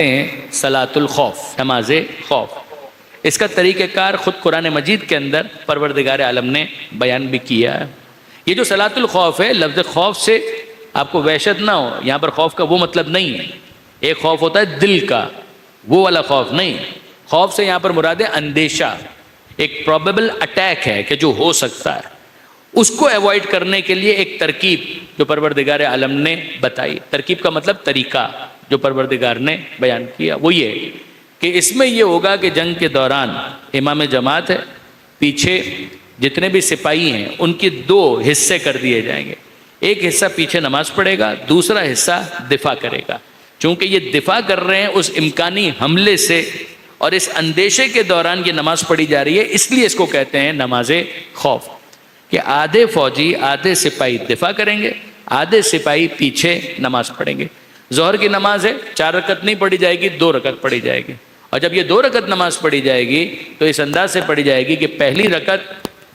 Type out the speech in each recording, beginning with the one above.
ہیں صلاۃ الخوف، نماز خوف۔ اس کا طریقہ کار خود قرآن مجید کے اندر پروردگار عالم نے بیان بھی کیا ہے۔ یہ جو صلاۃ الخوف ہے، لفظ خوف سے آپ کو وحشت نہ ہو، یہاں پر خوف کا وہ مطلب نہیں ہے۔ ایک خوف ہوتا ہے دل کا، وہ والا خوف نہیں۔ خوف سے یہاں پر مراد ہے اندیشہ، ایک پروبیبل اٹیک ہے کہ جو ہو سکتا ہے، اس کو ایوائڈ کرنے کے لیے ایک ترکیب جو پروردگار عالم نے بتائی۔ ترکیب کا مطلب طریقہ جو پروردگار نے بیان کیا وہ یہ کہ اس میں یہ ہوگا کہ جنگ کے دوران امام جماعت ہے، پیچھے جتنے بھی سپاہی ہیں ان کی دو حصے کر دیے جائیں گے۔ ایک حصہ پیچھے نماز پڑھے گا، دوسرا حصہ دفاع کرے گا۔ چونکہ یہ دفاع کر رہے ہیں اس امکانی حملے سے اور اس اندیشے کے دوران یہ نماز پڑھی جا رہی ہے، اس لیے اس کو کہتے ہیں نماز خوف، کہ آدھے فوجی آدھے سپاہی دفاع کریں گے، آدھے سپاہی پیچھے نماز پڑھیں گے۔ ظہر کی نماز ہے، 4 رکعت نہیں پڑھی جائے گی، 2 رکعت پڑھی جائے گی۔ اور جب یہ 2 رکعت نماز پڑھی جائے گی تو اس انداز سے پڑھی جائے گی کہ پہلی رکعت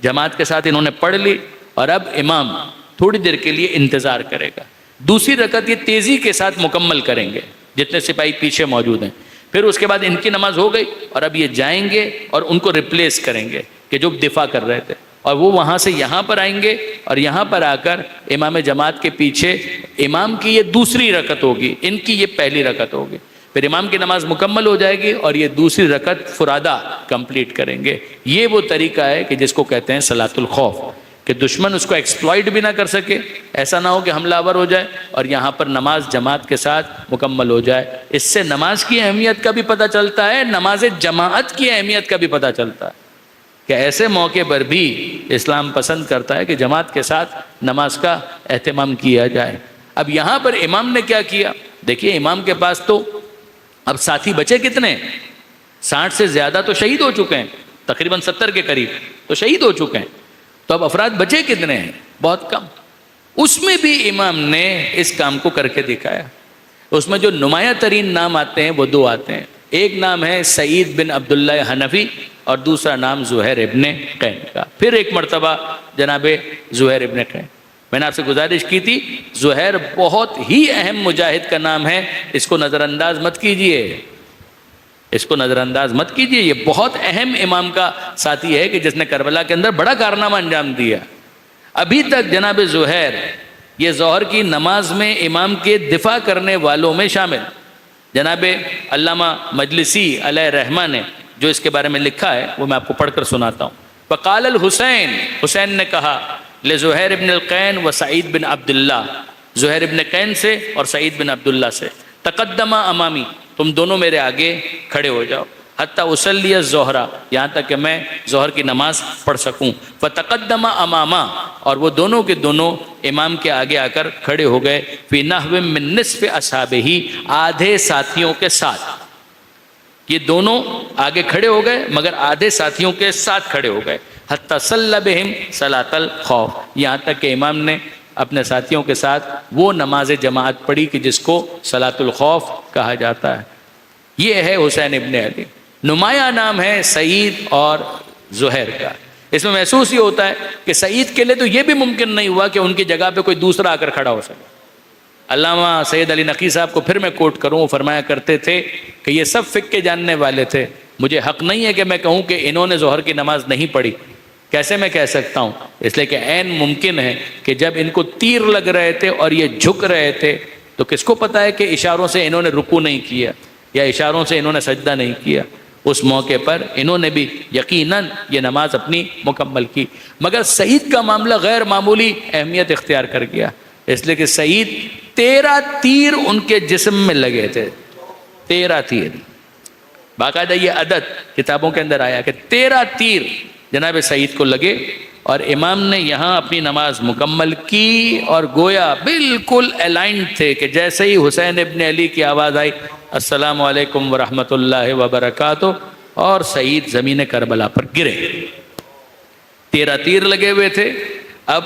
جماعت کے ساتھ انہوں نے پڑھ لی اور اب امام تھوڑی دیر کے لیے انتظار کرے گا، دوسری رکعت یہ تیزی کے ساتھ مکمل کریں گے جتنے سپاہی پیچھے موجود ہیں، پھر اس کے بعد ان کی نماز ہو گئی اور اب یہ جائیں گے اور ان کو ریپلیس کریں گے کہ جو دفاع کر رہے تھے، اور وہ وہاں سے یہاں پر آئیں گے اور یہاں پر آ کر امام جماعت کے پیچھے امام کی یہ دوسری رکعت ہوگی، ان کی یہ پہلی رکعت ہوگی، پھر امام کی نماز مکمل ہو جائے گی اور یہ دوسری رکعت فرادہ کمپلیٹ کریں گے۔ یہ وہ طریقہ ہے کہ جس کو کہتے ہیں صلاۃ الخوف، کہ دشمن اس کو ایکسپلائٹ بھی نہ کر سکے، ایسا نہ ہو کہ حملہ آور ہو جائے اور یہاں پر نماز جماعت کے ساتھ مکمل ہو جائے۔ اس سے نماز کی اہمیت کا بھی پتہ چلتا ہے، نماز جماعت کی اہمیت کا بھی پتہ چلتا ہے کہ ایسے موقع پر بھی اسلام پسند کرتا ہے کہ جماعت کے ساتھ نماز کا اہتمام کیا جائے۔ اب یہاں پر امام نے کیا کیا؟ دیکھیے امام کے پاس تو اب ساتھی بچے کتنے، 60 سے زیادہ تو شہید ہو چکے ہیں، تقریباً 70 کے قریب تو شہید ہو چکے ہیں، تو اب افراد بچے کتنے ہیں؟ بہت کم۔ اس میں بھی امام نے اس کام کو کر کے دکھایا۔ اس میں جو نمایاں ترین نام آتے ہیں وہ 2 آتے ہیں، ایک نام ہے سعید بن عبداللہ حنفی اور دوسرا نام زہیر ابن قین کا۔ پھر ایک مرتبہ جناب زہیر ابن قین، میں نے آپ سے گزارش کی تھی زہیر بہت ہی اہم مجاہد کا نام ہے، اس کو نظر انداز مت کیجئے، اس کو نظر انداز مت کیجئے، یہ بہت اہم امام کا ساتھی ہے کہ جس نے کربلا کے اندر بڑا کارنامہ انجام دیا۔ ابھی تک جناب زہیر یہ ظہر کی نماز میں امام کے دفاع کرنے والوں میں شامل۔ جناب علامہ مجلسی علیہ رحمہ نے جو اس کے بارے میں لکھا ہے وہ میں آپ کو پڑھ کر سناتا ہوں۔ فقال الحسین، حسین نے کہا لزہیر ابن القین و سعید بن عبداللہ، زہیر ابن قین سے اور سعید بن عبداللہ سے، تقدما امامی، تم دونوں میرے آگے کھڑے ہو جاؤ، حتی اصلی الظہر، یہاں تک کہ میں ظہر کی نماز پڑھ سکوں۔ فتقدما اماما، اور وہ دونوں کے دونوں امام کے آگے آ کر کھڑے ہو گئے، فی نحو من نصف اصحابہ، آدھے ساتھیوں کے ساتھ۔ یہ دونوں آگے کھڑے ہو گئے مگر آدھے ساتھیوں کے ساتھ کھڑے ہو گئے، حتی صلی بہم صلاۃ الخوف، یہاں تک کہ امام نے اپنے ساتھیوں کے ساتھ وہ نماز جماعت پڑھی کہ جس کو صلاۃ الخوف کہا جاتا ہے۔ یہ ہے حسین ابن علی، نمایاں نام ہے سعید اور زہیر کا۔ اس میں محسوس یہ ہوتا ہے کہ سعید کے لیے تو یہ بھی ممکن نہیں ہوا کہ ان کی جگہ پہ کوئی دوسرا آ کر کھڑا ہو سکے۔ علامہ سید علی نقی صاحب کو پھر میں کوٹ کروں، وہ فرمایا کرتے تھے کہ یہ سب فقہ کے جاننے والے تھے، مجھے حق نہیں ہے کہ میں کہوں کہ انہوں نے ظہر کی نماز نہیں پڑھی، کیسے میں کہہ سکتا ہوں؟ اس لیے کہ عین ممکن ہے کہ جب ان کو تیر لگ رہے تھے اور یہ جھک رہے تھے تو کس کو پتا ہے کہ اشاروں سے انہوں نے رکوع نہیں کیا یا اشاروں سے انہوں نے سجدہ نہیں کیا، اس موقع پر انہوں نے بھی یقیناً یہ نماز اپنی مکمل کی۔ مگر سعید کا معاملہ غیر معمولی اہمیت اختیار کر گیا، اس لیے کہ سعید 13 تیر ان کے جسم میں لگے تھے، 13 تیر، باقاعدہ یہ عدد کتابوں کے اندر آیا کہ 13 تیر جناب سعید کو لگے، اور امام نے یہاں اپنی نماز مکمل کی اور گویا بالکل الائنڈ تھے کہ جیسے ہی حسین ابن علی کی آواز آئی السلام علیکم ورحمۃ اللہ وبرکاتہ، اور سعید زمین کربلا پر گرے۔ 13 تیر لگے ہوئے تھے، اب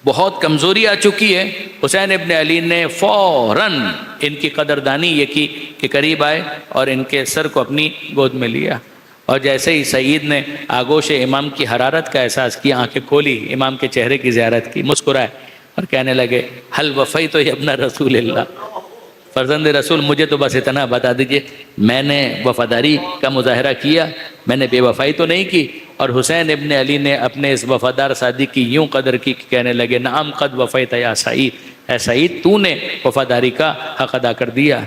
بہت کمزوری آ چکی ہے۔ حسین ابن علی نے فوراً ان کی قدردانی یہ کی کہ قریب آئے اور ان کے سر کو اپنی گود میں لیا، اور جیسے ہی سعید نے آگوش امام کی حرارت کا احساس کیا، آنکھیں کھولی، امام کے چہرے کی زیارت کی، مسکرائے اور کہنے لگے حل وفیت یا ابن رسول اللہ، فرزند رسول مجھے تو بس اتنا بتا دیجئے میں نے وفاداری کا مظاہرہ کیا، میں نے بے وفائی تو نہیں کی؟ اور حسین ابن علی نے اپنے اس وفادار سادی کی یوں قدر کی کہ کہنے لگے نعم قد وفیت یا سعید، اے سعید تو نے وفاداری کا حق ادا کر دیا۔